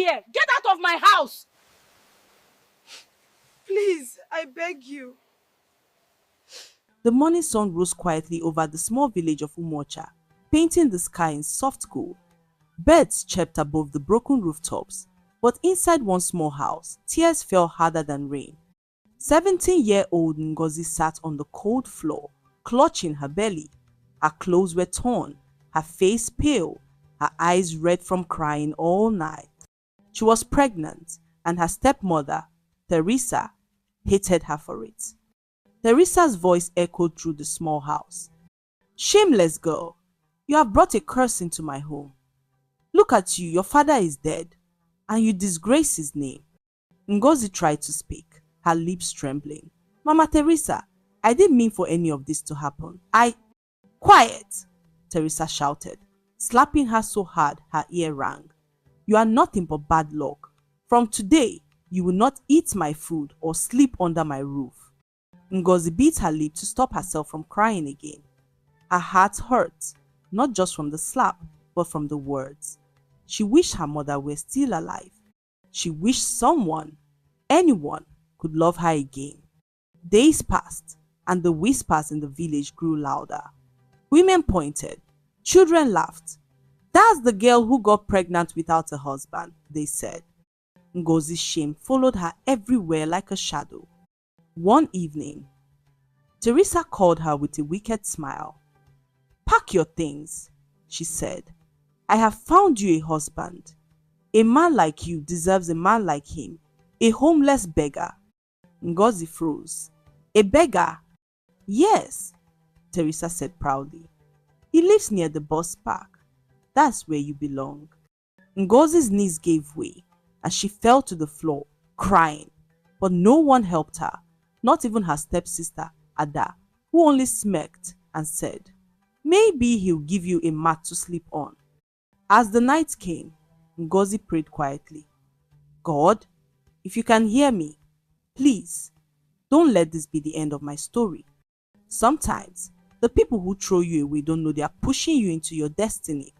here. Get out of my house. Please, I beg you. The morning sun rose quietly over the small village of Umocha, painting the sky in soft gold. Birds chirped above the broken rooftops, but inside one small house, tears fell harder than rain. 17-year-old Ngozi sat on the cold floor, clutching her belly. Her clothes were torn, her face pale, her eyes red from crying all night. She was pregnant, and her stepmother, Teresa, hated her for it. Teresa's voice echoed through the small house. "Shameless girl, you have brought a curse into my home. Look at you, your father is dead, and you disgrace his name." Ngozi tried to speak, her lips trembling. "Mama Teresa, I didn't mean for any of this to happen. Quiet!" Teresa shouted, slapping her so hard her ear rang. "You are nothing but bad luck. From today, you will not eat my food or sleep under my roof." Ngozi bit her lip to stop herself from crying again. Her heart hurt, not just from the slap, but from the words. She wished her mother were still alive. She wished someone, anyone, could love her again. Days passed, and the whispers in the village grew louder. Women pointed. Children laughed. "That's the girl who got pregnant without a husband," they said. Ngozi's shame followed her everywhere like a shadow. One evening, Teresa called her with a wicked smile. "Pack your things," she said. "I have found you a husband. A man like you deserves a man like him, a homeless beggar." Ngozi froze. "A beggar?" "Yes," Teresa said proudly. "He lives near the bus park. That's where you belong." Ngozi's knees gave way, and she fell to the floor, crying. But no one helped her, not even her stepsister, Ada, who only smirked and said, "Maybe he'll give you a mat to sleep on." As the night came, Ngozi prayed quietly. "God, if you can hear me, please, don't let this be the end of my story. Sometimes, the people who throw you away don't know they are pushing you into your destiny.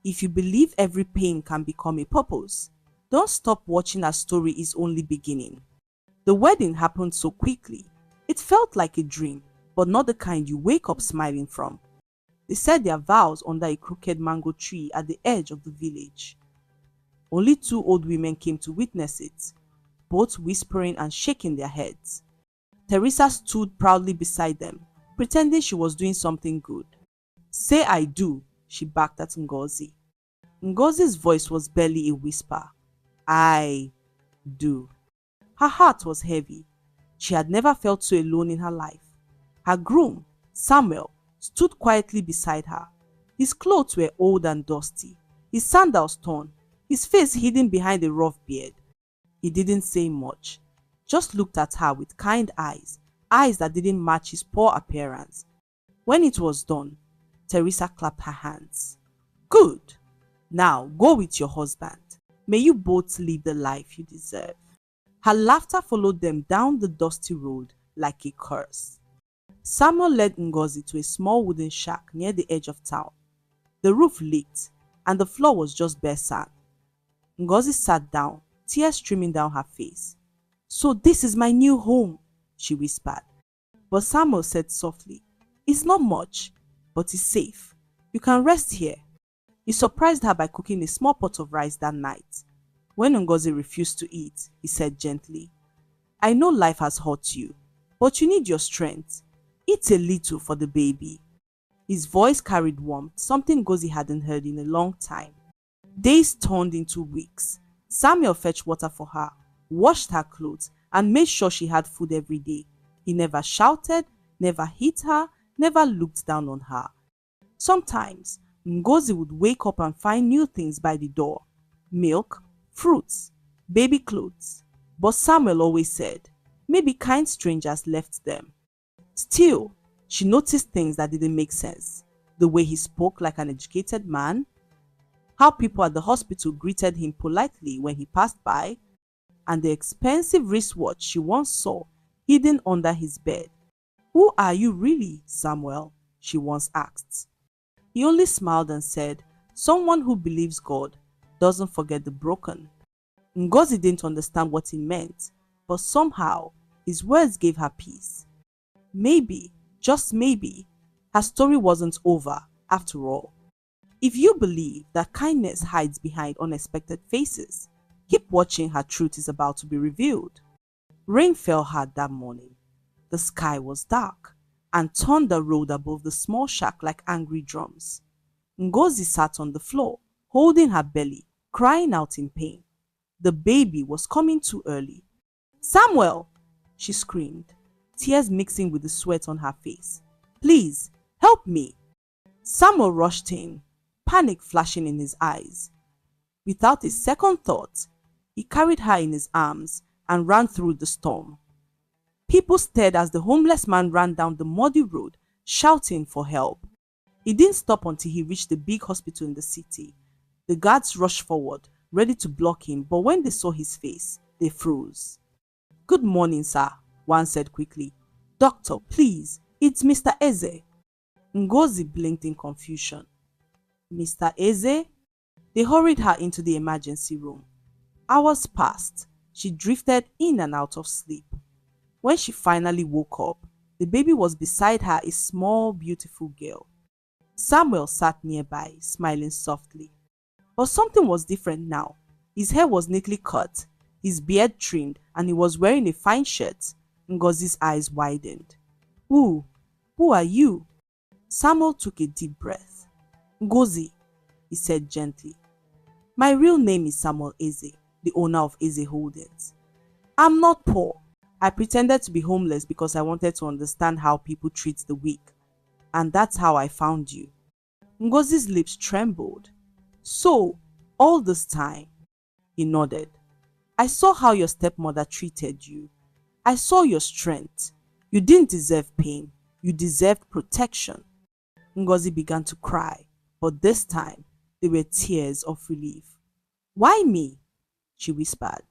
If you believe every pain can become a purpose, don't stop watching our story is only beginning." The wedding happened so quickly. It felt like a dream, but not the kind you wake up smiling from. They said their vows under a crooked mango tree at the edge of the village. Only 2 old women came to witness it, both whispering and shaking their heads. Teresa stood proudly beside them, pretending she was doing something good. "Say I do," she barked at Ngozi. Ngozi's voice was barely a whisper. "I do." Her heart was heavy. She had never felt so alone in her life. Her groom, Samuel, stood quietly beside her. His clothes were old and dusty, his sandals torn, his face hidden behind a rough beard. He didn't say much, just looked at her with kind eyes, eyes that didn't match his poor appearance. When it was done, Teresa clapped her hands. "Good! Now go with your husband. May you both live the life you deserve." Her laughter followed them down the dusty road like a curse. Samuel led Ngozi to a small wooden shack near the edge of town. The roof leaked, and the floor was just bare sand. Ngozi sat down, tears streaming down her face. "So this is my new home," she whispered. But Samuel said softly, "It's not much, but it's safe. You can rest here." He surprised her by cooking a small pot of rice that night. When Ngozi refused to eat, he said gently, "I know life has hurt you, but you need your strength. Eat a little for the baby." His voice carried warmth, something Ngozi hadn't heard in a long time. Days turned into weeks. Samuel fetched water for her, washed her clothes, and made sure she had food every day. He never shouted, never hit her, never looked down on her. Sometimes, Ngozi would wake up and find new things by the door: milk, fruits, baby clothes. But Samuel always said, maybe kind strangers left them. Still, she noticed things that didn't make sense. The way he spoke like an educated man, how people at the hospital greeted him politely when he passed by, and the expensive wristwatch she once saw hidden under his bed. "Who are you really, Samuel?" she once asked. He only smiled and said, "Someone who believes God doesn't forget the broken." Ngozi didn't understand what he meant, but somehow his words gave her peace. Maybe, just maybe, her story wasn't over after all. If you believe that kindness hides behind unexpected faces, keep watching. Her truth is about to be revealed. Rain fell hard that morning. The sky was dark, and thunder rolled above the small shack like angry drums. Ngozi sat on the floor, holding her belly, crying out in pain. The baby was coming too early. "Samuel!" she screamed, tears mixing with the sweat on her face. "Please, help me!" Samuel rushed in, panic flashing in his eyes. Without a second thought, he carried her in his arms and ran through the storm. People stared as the homeless man ran down the muddy road, shouting for help. He didn't stop until he reached the big hospital in the city. The guards rushed forward, ready to block him, but when they saw his face, they froze. "Good morning, sir," one said quickly. "Doctor, please, it's Mr. Eze." Ngozi blinked in confusion. "Mr. Eze?" They hurried her into the emergency room. Hours passed. She drifted in and out of sleep. When she finally woke up, the baby was beside her, a small, beautiful girl. Samuel sat nearby, smiling softly. But something was different now. His hair was neatly cut, his beard trimmed, and he was wearing a fine shirt. Ngozi's eyes widened. Who are you?" Samuel took a deep breath. "Ngozi," he said gently. "My real name is Samuel Eze, the owner of Eze Holdings. I'm not poor. I pretended to be homeless because I wanted to understand how people treat the weak. And that's how I found you." Ngozi's lips trembled. "So, all this time?" He nodded. "I saw how your stepmother treated you. I saw your strength. You didn't deserve pain. You deserved protection." Ngozi began to cry, but this time they were tears of relief. "Why me?" she whispered.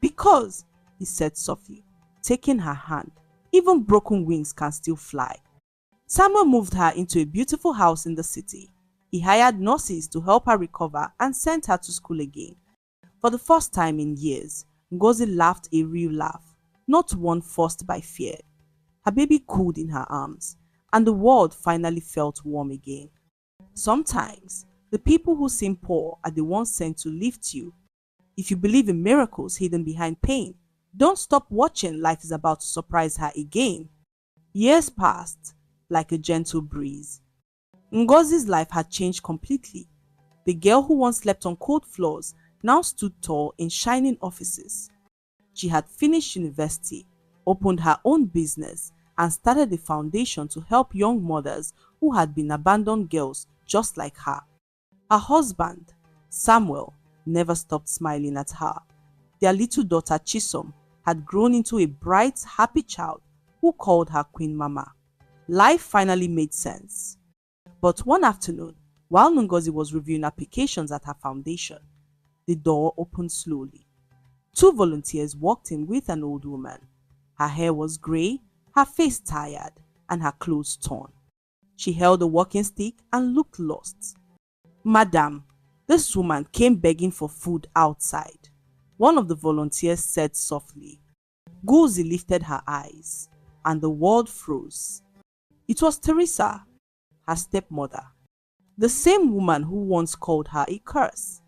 "Because," he said softly, taking her hand, "even broken wings can still fly." Samuel moved her into a beautiful house in the city. He hired nurses to help her recover and sent her to school again. For the first time in years, Ngozi laughed a real laugh, not one forced by fear. Her baby cooled in her arms, and the world finally felt warm again. Sometimes, the people who seem poor are the ones sent to lift you. If you believe in miracles hidden behind pain, don't stop watching. Life is about to surprise her again. Years passed, like a gentle breeze. Ngozi's life had changed completely. The girl who once slept on cold floors now stood tall in shining offices. She had finished university, opened her own business, and started a foundation to help young mothers who had been abandoned girls just like her. Her husband, Samuel, never stopped smiling at her. Their little daughter Chisom had grown into a bright, happy child who called her Queen Mama. Life finally made sense. But one afternoon, while Ngozi was reviewing applications at her foundation, the door opened slowly. Two volunteers walked in with an old woman. Her hair was grey, her face tired, and her clothes torn. She held a walking stick and looked lost. "Madam, this woman came begging for food outside," one of the volunteers said softly. Ngozi lifted her eyes, and the world froze. It was Teresa, her stepmother. The same woman who once called her a curse.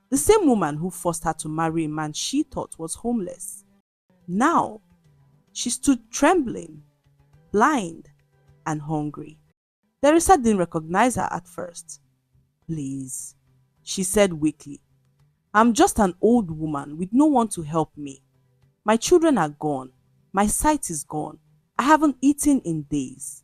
The same woman who forced her to marry a man she thought was homeless. Now, she stood trembling, blind, and hungry. Teresa didn't recognize her at first. "Please," she said weakly. "I'm just an old woman with no one to help me. My children are gone. My sight is gone. I haven't eaten in days."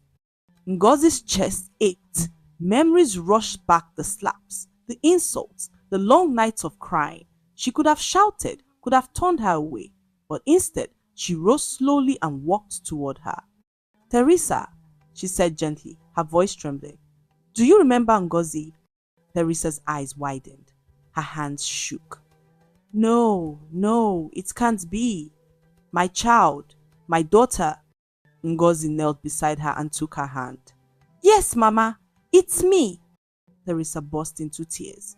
Ngozi's chest ached. Memories rushed back, the slaps, the insults, the long nights of crying. She could have shouted, could have turned her away, but instead she rose slowly and walked toward her. "Teresa," she said gently, her voice trembling. "Do you remember Ngozi?" Teresa's eyes widened. Her hands shook. No, it can't be. My child, my daughter." Ngozi knelt beside her and took her hand. "Yes, Mama, it's me." Teresa burst into tears.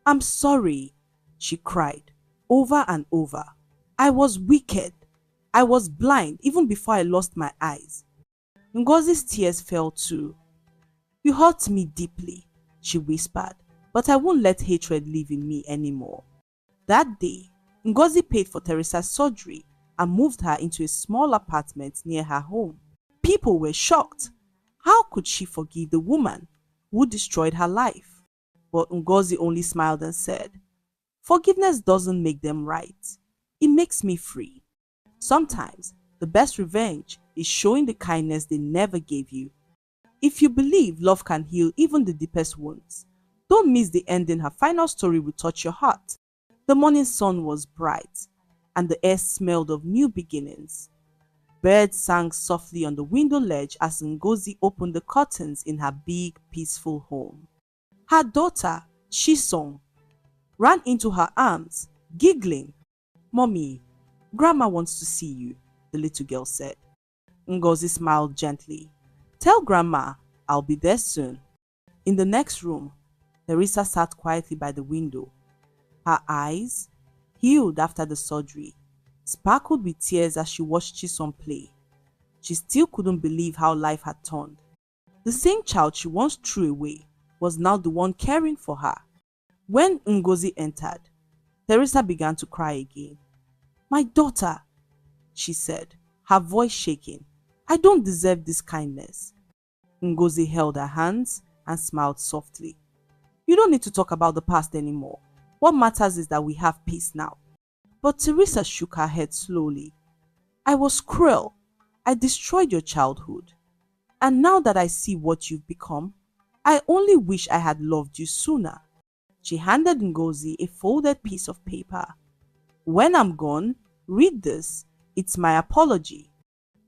"I'm sorry," she cried. over and over. I was wicked. I was blind even before I lost my eyes. Ngozi's tears fell too. You hurt me deeply, she whispered, but I won't let hatred live in me anymore. That day, Ngozi paid for Teresa's surgery and moved her into a small apartment near her home. People were shocked. How could she forgive the woman who destroyed her life? But Ngozi only smiled and said, forgiveness doesn't make them right. It makes me free. Sometimes, the best revenge is showing the kindness they never gave you. If you believe love can heal even the deepest wounds, don't miss the ending. Her final story will touch your heart. The morning sun was bright, and the air smelled of new beginnings. Birds sang softly on the window ledge as Ngozi opened the curtains in her big, peaceful home. Her daughter, Shisong, ran into her arms, giggling. Mommy, Grandma wants to see you, the little girl said. Ngozi smiled gently. Tell Grandma I'll be there soon. In the next room, Teresa sat quietly by the window. Her eyes, healed after the surgery, sparkled with tears as she watched Chisom play. She still couldn't believe how life had turned. The same child she once threw away was now the one caring for her. When Ngozi entered, Teresa began to cry again. My daughter, she said, her voice shaking. I don't deserve this kindness. Ngozi held her hands and smiled softly. You don't need to talk about the past anymore. What matters is that we have peace now. But Teresa shook her head slowly. I was cruel. I destroyed your childhood. And now that I see what you've become, I only wish I had loved you sooner. She handed Ngozi a folded piece of paper. When I'm gone, read this. It's my apology.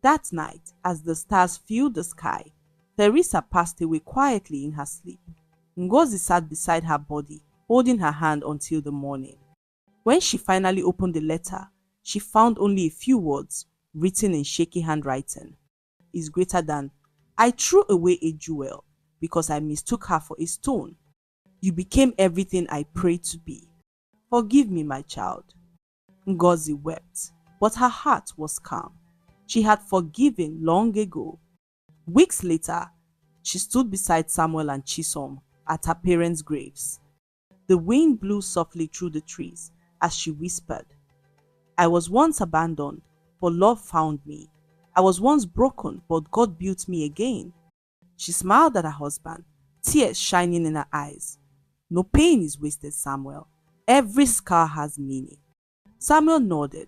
That night, as the stars filled the sky, Teresa passed away quietly in her sleep. Ngozi sat beside her body, holding her hand until the morning. When she finally opened the letter, she found only a few words written in shaky handwriting. It's greater than, I threw away a jewel because I mistook her for a stone. You became everything I prayed to be. Forgive me, my child. Ngozi wept, but her heart was calm. She had forgiven long ago. Weeks later, she stood beside Samuel and Chisom at her parents' graves. The wind blew softly through the trees as she whispered, I was once abandoned, but love found me. I was once broken, but God built me again. She smiled at her husband, tears shining in her eyes. No pain is wasted, Samuel. Every scar has meaning. Samuel nodded.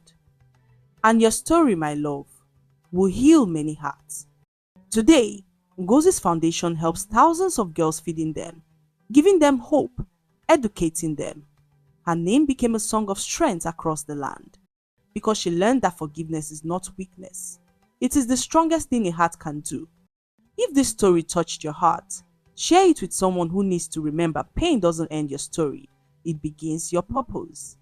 And your story, my love, will heal many hearts. Today, Ngozi's foundation helps thousands of girls, feeding them, giving them hope, educating them. Her name became a song of strength across the land because she learned that forgiveness is not weakness. It is the strongest thing a heart can do. If this story touched your heart, share it with someone who needs to remember pain doesn't end your story, it begins your purpose.